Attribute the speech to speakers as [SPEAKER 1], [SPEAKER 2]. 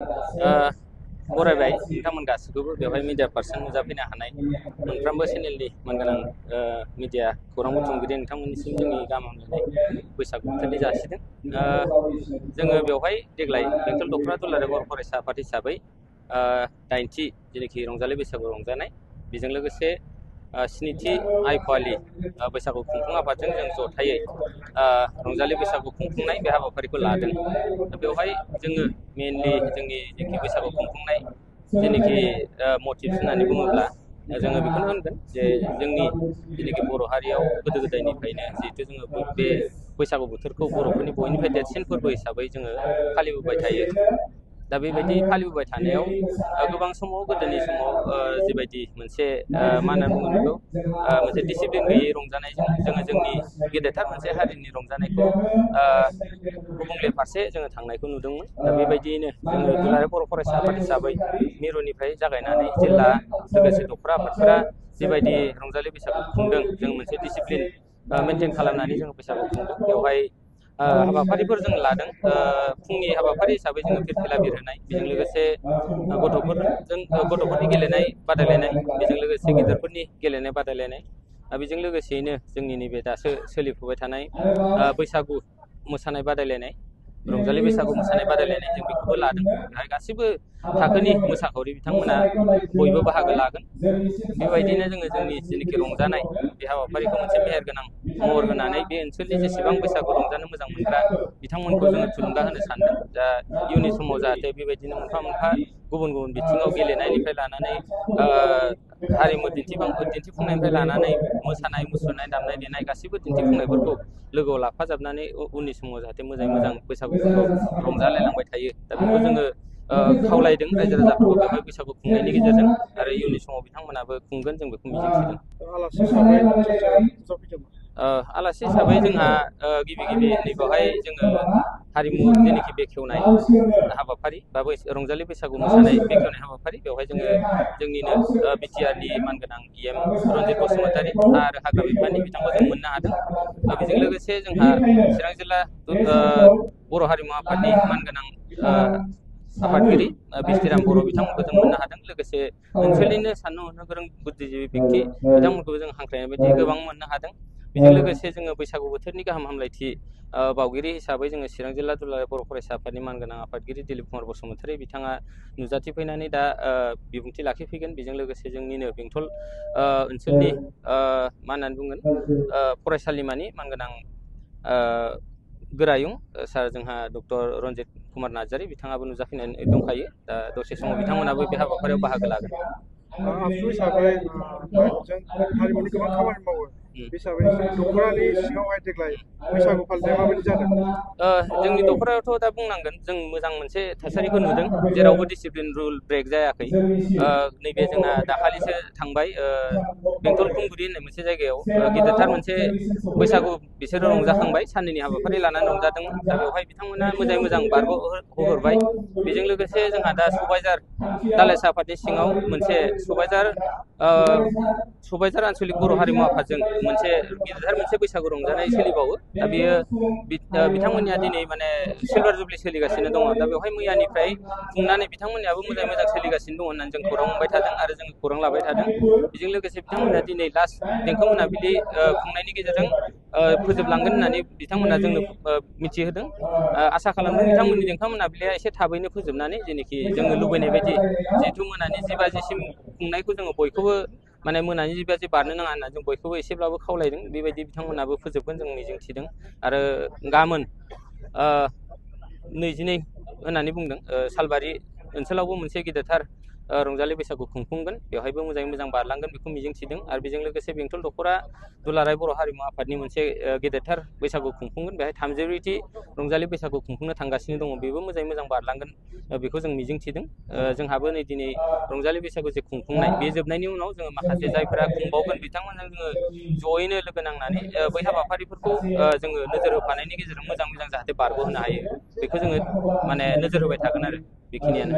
[SPEAKER 1] बरायबाय नोंथांमोन गासिखौबो बेवहाय मिडिया पार्सन नुजाफैनो हानाय मोनफ्रोमबो चेनेलनि मानगोनां मिडिया खौरां बुथुमगिरि नोंथांमोननिसिम जोंनि गाहाम हामलायनाय बैसागु बोथोरनि जासिदों। जोङो बेवहाय देग्लाय बेंटल दख'रा दुलाराय बर' फरायसा आफाद हिसाबै 8थि जेनाखि रंजालि बैसागु रंजानाय बेजों लोगोसे 7थि आइफवालि बैसागु खुंफुं आफादजों जों जथायै रंजालि बैसागु खुंफुंनाय बे हाबाफारिखौ लादों। दा बेवहाय जोङो मेनलि जोंनि जेखि बैसागु खुंफुंनाय जेनाखि मटिभ्स होननानै बुङोब्ला जोङो बेखौनो होनगोन जे जोंनि जेनाखि बर' हारियाव गोदो गोदायनिफ्रायनो जिहेथु जोङो बे बैसागु बोथोरखौ बर'फोरनि बयनिफ्राय देरसिन फोरबो हिसाबै जोङो फालिबोबाय थायो। दा बेबायदि फालिबोबाय थानायाव गोबां समाव गोदोनि समाव जिबायदि मोनसे मा होनना बुङो बेखौ मोनसे डिसिप्लिन गैयै रंजानायजों जोङो जोंनि गेदेरथार मोनसे हारिनि रंजानायखौ गुबुंले फारसे जोङो थांनायखौ नुदोंमोन। दा बेबायदियैनो जोङो दुलाराय बर' फरायसा आफाद हिसाबै मिरुनिफ्राय जागायनानै जिल्ला लोगोसे दख'रा आफादफोरा जिबायदि रंजालि बैसागु खुंदों जों मोनसे डिसिप्लिन मेनटेन खालामनानै जोङो बैसागु खुंदों। बेवहाय हाबाफारिफोर जों लादों। फुंनि हाबाफारि हिसाबै जोङो फिरफिला बिरहोनाय, बेजों लोगोसे गथ'फोरनि गेलेनाय बादायलायनाय, बेजों लोगोसे गिदिरफोरनि गेलेनाय बादायलायनाय, बेजों लोगोसेयैनो जोंनि नैबे दासो सोलिफुबाय थानाय बैसागु मोसानाय बादायलायनाय, रंजालि बैसागु मोसानाय बादायलायनाय जों बेखौबो लादों। बेहाय गासैबो थाखोनि मोसाखावरि बिथांमोना बयबो बाहागो लागोन। बेबायदिनो जोङो जोंनि जेनाखि रंजानाय बे हाबाफारिखौ मोनसे मेहेरगोनां महर होनानै बे ओनसोलनि जेसेबां बैसागु रंजानो मोजां मोनग्रा बिथांमोनखौ जोङो थुलुंगा होनो सानदों। दा इयुननि समाव जाहाथे बेबायदिनो मोनफा मोनफा गुबुन गुबुन बिथिङाव गेलेनायनिफ्राय लानानै हारिमु दिन्थिफुंनायनिफ्राय लानानै मोसानाय मुसुरनाय दामनाय देनाय गासैबो दिन्थिफुंनायफोरखौ लोगोआव लाफाजाबनानै उननि समाव जाहाथे मोजाङै मोजां बैसागुफोरखौ रंजालायलांबाय थायो। दा बेखौ जोङो खावलायदों रायजो राजाफोरखौ बेवहाय बैसागु खुंनायनि गेजेरजों, आरो इयुननि समाव बिथांमोनाबो खुंगोन जों बेखौ मिजिंथिदों। आलासि हिसाबै जोंहा गिबि नैबेवहाय जोङो हारिमु जेनाखि बेखेवनाय हाबाफारि बा रंजालि बैसागु मोसानाय बेखेवनाय हाबाफारि, बेवहाय जोङो जोंनिनो बिटिआरनि मानगोनां EM रन्जित बसुमतारी आरो हाग्रा बिफाननि बिथांखौ जों मोननो हादों। बेजों लोगोसे जोंहा चिरां जिल्ला बर' हारिमु आफादनि मानगोनां आफादगिरि बिस्थिराम बर' बिथांमोनखौ जों मोननो हादों। लोगोसे ओनसोलनिनो साननो हनो गोरों बुद्धिजिबि व्यक्ति बिथांमोनखौबो जों हांख्रायनाय बायदि गोबां मोननो हादों। बेजों लोगोसे जोङो बैसागु बोथोरनि गाहाम हामलायथि बावगिरि हिसाबै जोङो चिरां जिल्ला दुलाराय बर' फरायसा आफादनि मानगोनां आफादगिरि दिलीप कुमार बसुमतारी बिथाङा नुजाथिफैनानै दा बिबुंथि लाखिफैगोन। बेजों लोगोसे जोंनिनो बेंटल ओनसोलनि मा होननानै बुंगोन फरायसालिमानि मानगोनां गोरायुं सार जोंहा डक्टर रन्जित कुमार नार्जारी बिथाङाबो नुजाफैनानै दंखायो। दा दसे समाव बिथांमोनाबो बे हाबाफारियाव बाहागो लागोन।
[SPEAKER 2] आफसु हिसाबै जों हारिमुनि गोबां खामानि मावो हिसाबै दख'रानि सिङावहाय देग्लाय बैसागु फालिनाया माबायदि जादों?
[SPEAKER 1] जोंनि दख'रायावथ' दा बुंनांगोन जों मोजां मोनसे थासारिखौ नुदों, जेरावबो डिसिप्लिन रुल ब्रेक जायाखै। नैबे जोंना दाखालिसो थांबाय बेंटल खुंगुरि होननाय मोनसे जायगायाव गिदिरथार मोनसे बैसागु बिसोरो रंजाखांबाय, साननैनि हाबाफारि लानानै रंजादोंमोन। दा बेवहाय बिथांमोना मोजाङै मोजां बारग'होहरबाय। बेजों लोगोसे जोंहा दा सबायझार दालाइसा आफादनि सिङाव मोनसे सबायझार आनसलिक बर' हारिमु आफादजों मोनसे गिदिरथार मोनसे बैसागु रंजानाय सोलिबावो। दा बेयो बिथांमोननिया दिनै माने सिलभार जुबलि सोलिगासिनो दङ। दा बेवहाय मैयानिफ्राय खुंनानै बिथांमोननियाबो मोजाङै मोजां सोलिगासिनो दङ होननानै जों खौरां मोनबाय थादों आरो जों खौरां लाबाय थादों। बेजों लोगोसे बिथांमोना दिनै लास्ट देंखो मोनाबिलि खुंनायनि गेजेरजों फोजोबलांगोन होननानै बिथांमोना जोंनो मिथिहोदों। आसा खालामदों बिथांमोननि देंखो मोनाबिलिया एसे थाबैनो फोजोबनानै जेनोखि जोङो लुबैनाय बायदि जिहेथु मोनानि 10 बाजिसिम खुंनायखौ जोङो बयखौबो माने मोनानि 10 बाजि बारनो नाङा होनना जों बयखौबो एसेब्लाबो खावलायदों। बेबायदि बिथांमोनाबो फोजोबगोन जों मिजिंथिदों। आरो गाबोन 22 होननानै बुंदों सालबारि ओनसोलावबो मोनसे गिदिरथार रंजालि बैसागु खुंफुंगोन। बेवहायबो मोजाङै मोजां बारलांगोन बेखौ मिजिंथिदों। आरो बेजों लोगोसे बेंटल दख'रा दुलाराय बर' हारिमु आफादनि मोनसे गेदेरथार बैसागु खुंफुंगोन। बेहाय 32थि रंजालि बैसागु खुंफुंनो थांगासिनो दङ। बेबो मोजाङै मोजां बारलांगोन बेखौ जों मिजिंथिदों। जोंहाबो नै दिनै रंजालि बैसागु जे खुंफुंनाय बे जोबनायनि उनाव जोङो माखासे जायफोरा खुंबावगोन बिथांमोनजों जोङो जयैनो लोगो नांनानै बै हाबाफारिफोरखौ जोङो नोजोर होफानायनि गेजेरजों मोजां जाहाथे बारग'होनो हायो बेखौ जोङो माने नोजोर होबाय थागोन आरो बेखिनियानो।